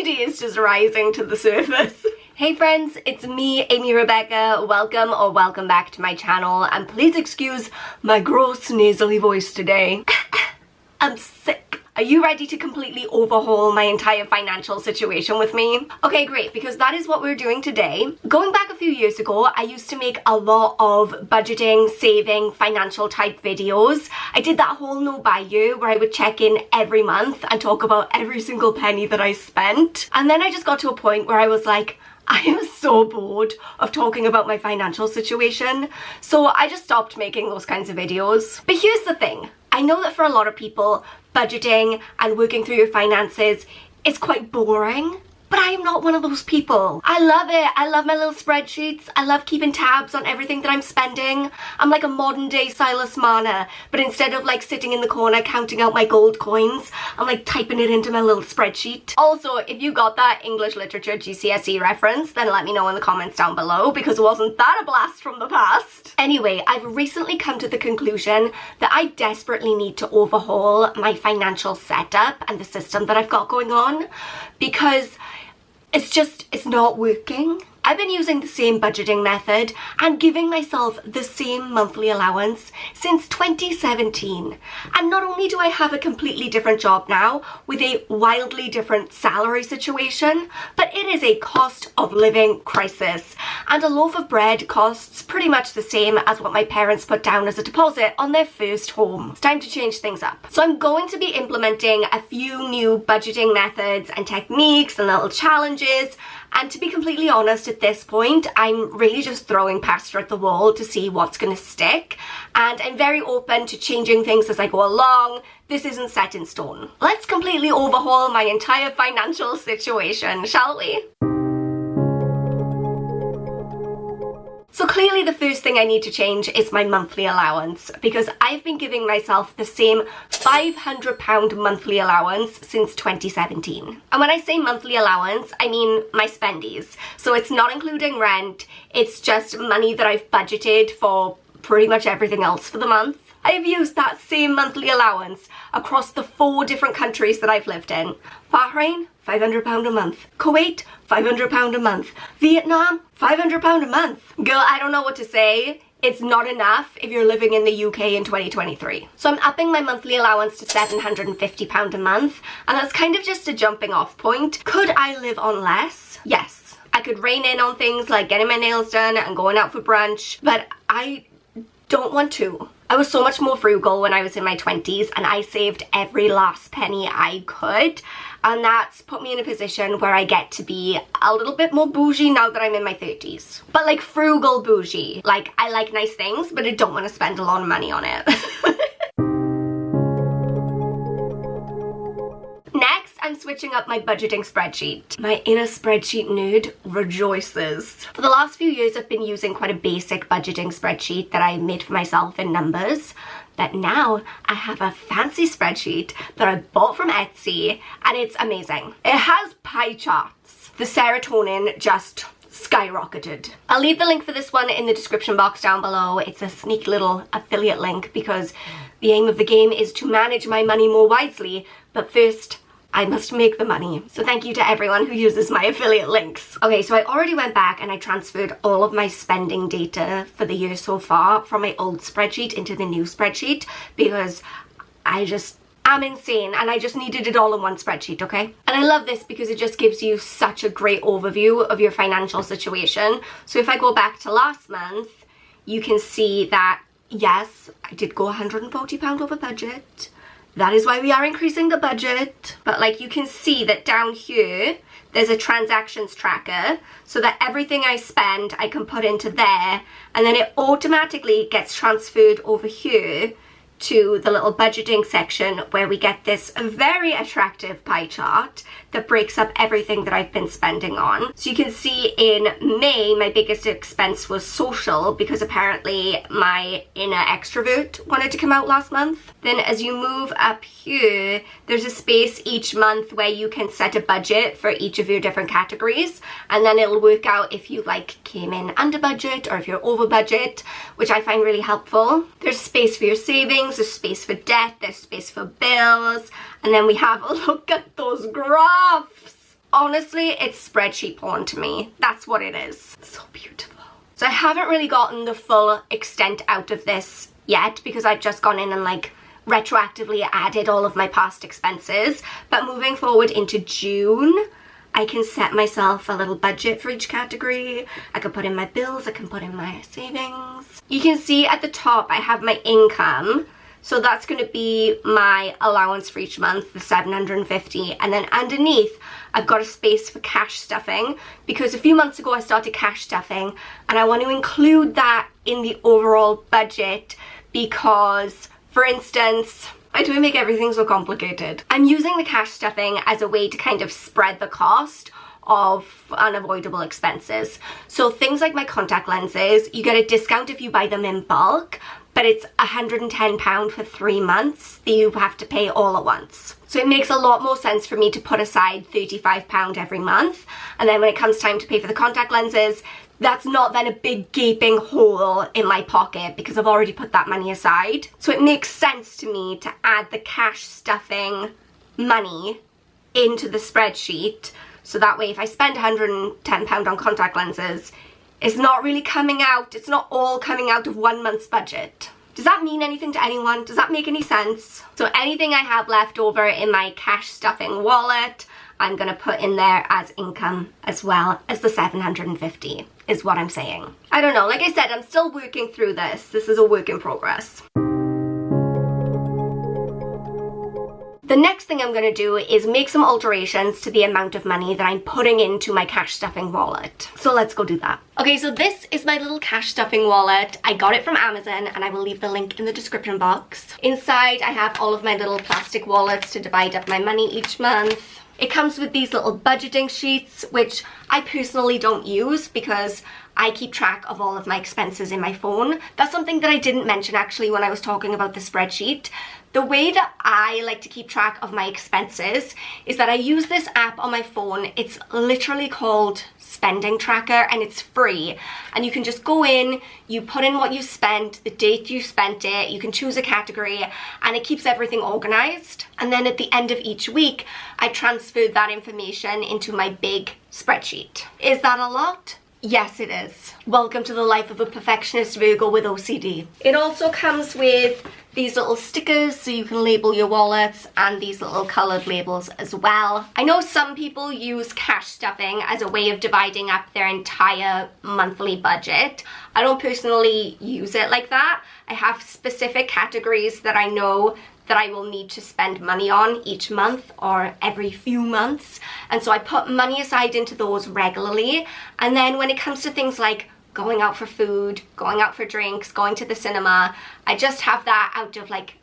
is just rising to the surface. Hey friends, it's me, Amy Rebecca. Welcome back to my channel, and please excuse my gross nasally voice today. I'm sick. Are you ready to completely overhaul my entire financial situation with me? Okay, great, because that is what we're doing today. Going back a few years ago, I used to make a lot of budgeting, saving, financial type videos. I did that whole no buy year where I would check in every month and talk about every single penny that I spent. And then I just got to a point where I was like, I am so bored of talking about my financial situation. So I just stopped making those kinds of videos. But here's the thing. I know that for a lot of people, budgeting and working through your finances is quite boring, but I am not one of those people. I love it. I love my little spreadsheets. I love keeping tabs on everything that I'm spending. I'm like a modern day Silas Marner, but instead of like sitting in the corner counting out my gold coins, I'm like typing it into my little spreadsheet. Also, if you got that English literature GCSE reference, then let me know in the comments down below, because wasn't that a blast from the past? Anyway, I've recently come to the conclusion that I desperately need to overhaul my financial setup and the system that I've got going on, because it's not working. I've been using the same budgeting method and giving myself the same monthly allowance since 2017. And not only do I have a completely different job now with a wildly different salary situation, but it is a cost of living crisis. And a loaf of bread costs pretty much the same as what my parents put down as a deposit on their first home. It's time to change things up. So I'm going to be implementing a few new budgeting methods and techniques and little challenges. And to be completely honest, at this point, I'm really just throwing pasta at the wall to see what's going to stick. And I'm very open to changing things as I go along. This isn't set in stone. Let's completely overhaul my entire financial situation, shall we? So clearly the first thing I need to change is my monthly allowance, because I've been giving myself the same £500 monthly allowance since 2017. And when I say monthly allowance, I mean my spendies. So it's not including rent, it's just money that I've budgeted for pretty much everything else for the month. I have used that same monthly allowance across the 4 different countries that I've lived in. Bahrain, £500 a month. Kuwait, £500 a month. Vietnam, £500 a month. Girl, I don't know what to say. It's not enough if you're living in the UK in 2023. So I'm upping my monthly allowance to £750 a month, and that's kind of just a jumping off point. Could I live on less? Yes. I could rein in on things like getting my nails done and going out for brunch, but I don't want to. I was so much more frugal when I was in my 20s, and I saved every last penny I could, and that's put me in a position where I get to be a little bit more bougie now that I'm in my 30s. But like frugal bougie. Like, I like nice things, but I don't want to spend a lot of money on it. Next, I'm switching up my budgeting spreadsheet. My inner spreadsheet nerd rejoices. For the last few years, I've been using quite a basic budgeting spreadsheet that I made for myself in Numbers. But now I have a fancy spreadsheet that I bought from Etsy, and it's amazing. It has pie charts. The serotonin just skyrocketed. I'll leave the link for this one in the description box down below. It's a sneaky little affiliate link, because the aim of the game is to manage my money more wisely, but first I must make the money. So thank you to everyone who uses my affiliate links. Okay, so I already went back and I transferred all of my spending data for the year so far from my old spreadsheet into the new spreadsheet, because I'm insane and I just needed it all in one spreadsheet, okay? And I love this because it just gives you such a great overview of your financial situation. So if I go back to last month, you can see that, yes, I did go £140 over budget. That is why we are increasing the budget. But like, you can see that down here, there's a transactions tracker, so that everything I spend, I can put into there, and then it automatically gets transferred over here to the little budgeting section, where we get this very attractive pie chart that breaks up everything that I've been spending on. So you can see in May, my biggest expense was social, because apparently my inner extrovert wanted to come out last month. Then as you move up here, there's a space each month where you can set a budget for each of your different categories, and then it'll work out if you like came in under budget or if you're over budget, which I find really helpful. There's space for your savings, there's space for debt, there's space for bills, and then we have a look at those graphs. honestly, it's spreadsheet porn to me. That's what it is. It's so beautiful. So I haven't really gotten the full extent out of this yet because I've just gone in and like retroactively added all of my past expenses. But moving forward into June, I can set myself a little budget for each category. I can put in my bills, I can put in my savings. You can see at the top I have my income. So that's going to be my allowance for each month, the $750. And then underneath, I've got a space for cash stuffing because a few months ago I started cash stuffing and I want to include that in the overall budget because, for instance, I don't make everything so complicated. I'm using the cash stuffing as a way to kind of spread the cost of unavoidable expenses. So things like my contact lenses, you get a discount if you buy them in bulk, but it's £110 for 3 months that you have to pay all at once. So it makes a lot more sense for me to put aside £35 every month. And then when it comes time to pay for the contact lenses, that's not then a big gaping hole in my pocket because I've already put that money aside. So it makes sense to me to add the cash stuffing money into the spreadsheet. So that way if I spend £110 on contact lenses, it's not really coming out, it's not all coming out of 1 month's budget. Does that mean anything to anyone? Does that make any sense? So anything I have left over in my cash stuffing wallet, I'm gonna put in there as income as well as the $750 is what I'm saying. I don't know, like I said, I'm still working through this. This is a work in progress. The next thing I'm going to do is make some alterations to the amount of money that I'm putting into my cash stuffing wallet. So let's go do that. Okay, so this is my little cash stuffing wallet. I got it from Amazon and I will leave the link in the description box. Inside I have all of my little plastic wallets to divide up my money each month. It comes with these little budgeting sheets, which I personally don't use because I keep track of all of my expenses in my phone. That's something that I didn't mention actually when I was talking about the spreadsheet. The way that I like to keep track of my expenses is that I use this app on my phone. It's literally called Spending Tracker and it's free. And you can just go in, you put in what you spent, the date you spent it, you can choose a category, and it keeps everything organized. And then at the end of each week, I transferred that information into my big spreadsheet. Is that a lot? Yes, it is. Welcome to the life of a perfectionist Virgo with OCD. It also comes with these little stickers so you can label your wallets and these little colored labels as well. I know some people use cash stuffing as a way of dividing up their entire monthly budget. I don't personally use it like that. I have specific categories that I know that I will need to spend money on each month or every few months. And so I put money aside into those regularly. And then when it comes to things like going out for food, going out for drinks, going to the cinema, I just have that out of like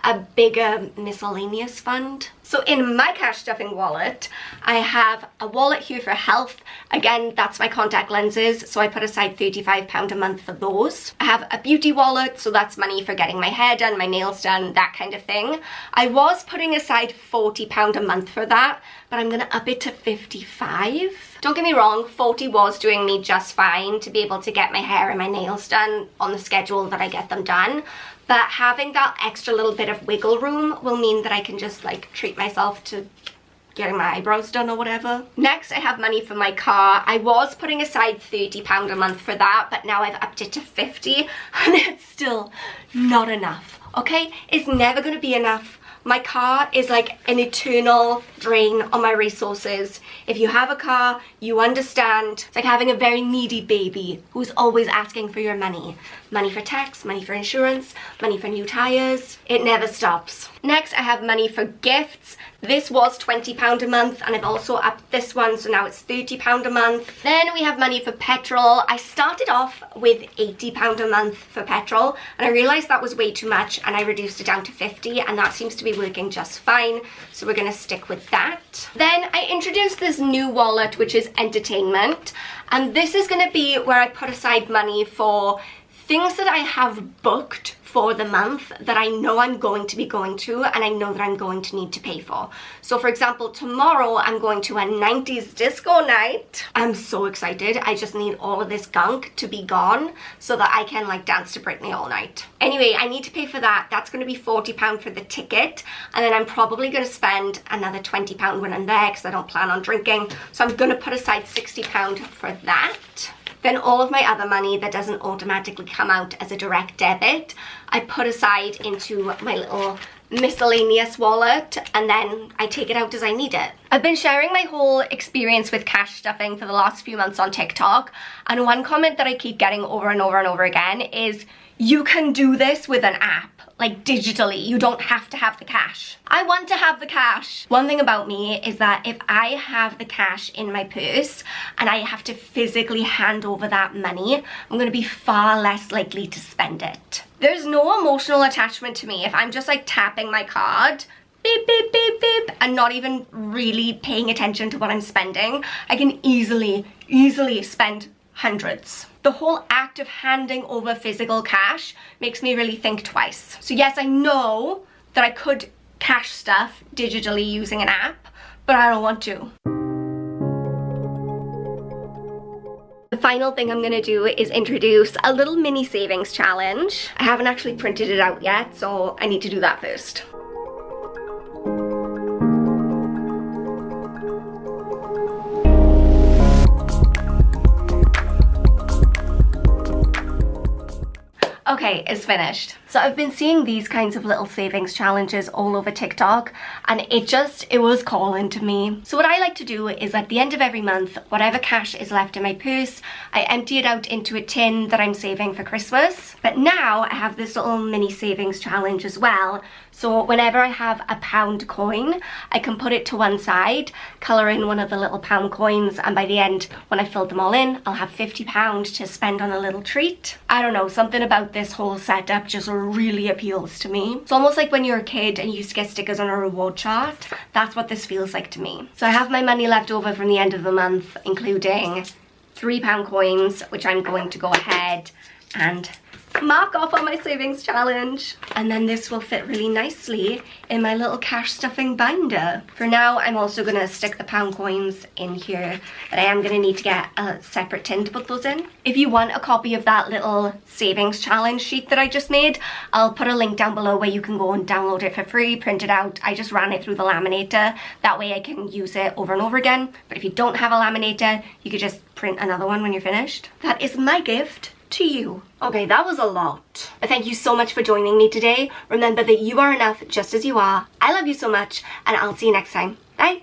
a bigger miscellaneous fund. So in my cash stuffing wallet, I have a wallet here for health. Again, that's my contact lenses, so I put aside £35 a month for those. I have a beauty wallet, so that's money for getting my hair done, my nails done, that kind of thing. I was putting aside £40 a month for that, but I'm gonna up it to 55. Don't get me wrong, 40 was doing me just fine to be able to get my hair and my nails done on the schedule that I get them done. But having that extra little bit of wiggle room will mean that I can just like treat myself to getting my eyebrows done or whatever. Next, I have money for my car. I was putting aside £30 a month for that, but now I've upped it to 50 and it's still not enough, okay? It's never gonna be enough. My car is like an eternal drain on my resources. If you have a car, you understand. It's like having a very needy baby who's always asking for your money. Money for tax, money for insurance, money for new tires. It never stops. Next, I have money for gifts. This was £20 a month and I've also upped this one, so now it's £30 a month. Then we have money for petrol. I started off with £80 a month for petrol and I realized that was way too much and I reduced it down to 50 and that seems to be working just fine, so we're gonna stick with that. Then I introduced this new wallet, which is entertainment, and this is gonna be where I put aside money for things that I have booked for the month that I know I'm going to be going to and I know that I'm going to need to pay for. So for example, tomorrow I'm going to a 90s disco night. I'm so excited. I just need all of this gunk to be gone so that I can like dance to Britney all night. Anyway, I need to pay for that. That's going to be £40 for the ticket, and then I'm probably going to spend another £20 when I'm there because I don't plan on drinking. So I'm going to put aside £60 for that. Then all of my other money that doesn't automatically come out as a direct debit, I put aside into my little miscellaneous wallet, and then I take it out as I need it. I've been sharing my whole experience with cash stuffing for the last few months on TikTok, and one comment that I keep getting over and over and over again is, you can do this with an app, like digitally. You don't have to have the cash. I want to have the cash. One thing about me is that if I have the cash in my purse and I have to physically hand over that money, I'm gonna be far less likely to spend it. There's no emotional attachment to me if I'm just like tapping my card, beep, beep, beep, beep, and not even really paying attention to what I'm spending. I can easily spend hundreds. The whole act of handing over physical cash makes me really think twice. So yes, I know that I could cash stuff digitally using an app, but I don't want to. The final thing I'm gonna do is introduce a little mini savings challenge. I haven't actually printed it out yet, so I need to do that first. Okay, it's finished. So I've been seeing these kinds of little savings challenges all over TikTok, and it was calling to me. So what I like to do is at the end of every month, whatever cash is left in my purse, I empty it out into a tin that I'm saving for Christmas. But now I have this little mini savings challenge as well. So whenever I have a £1 coin, I can put it to one side, colour in one of the little £1 coins, and by the end, when I filled them all in, I'll have £50 to spend on a little treat. I don't know, something about this whole setup just really appeals to me. It's almost like when you're a kid and you used to get stickers on a reward chart. That's what this feels like to me. So I have my money left over from the end of the month, including £3 coins, which I'm going to go ahead and mark off on my savings challenge. And then this will fit really nicely in my little cash stuffing binder. For now, I'm also gonna stick the £1 coins in here, but I am gonna need to get a separate tin to put those in. If you want a copy of that little savings challenge sheet that I just made, I'll put a link down below where you can go and download it for free, print it out. I just ran it through the laminator. That way I can use it over and over again. But if you don't have a laminator, you could just print another one when you're finished. That is my gift to you. Okay, that was a lot. But thank you so much for joining me today. Remember that you are enough just as you are. I love you so much, and I'll see you next time. Bye.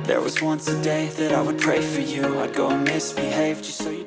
There was once a day that I would pray for you. I'd go and misbehave just so you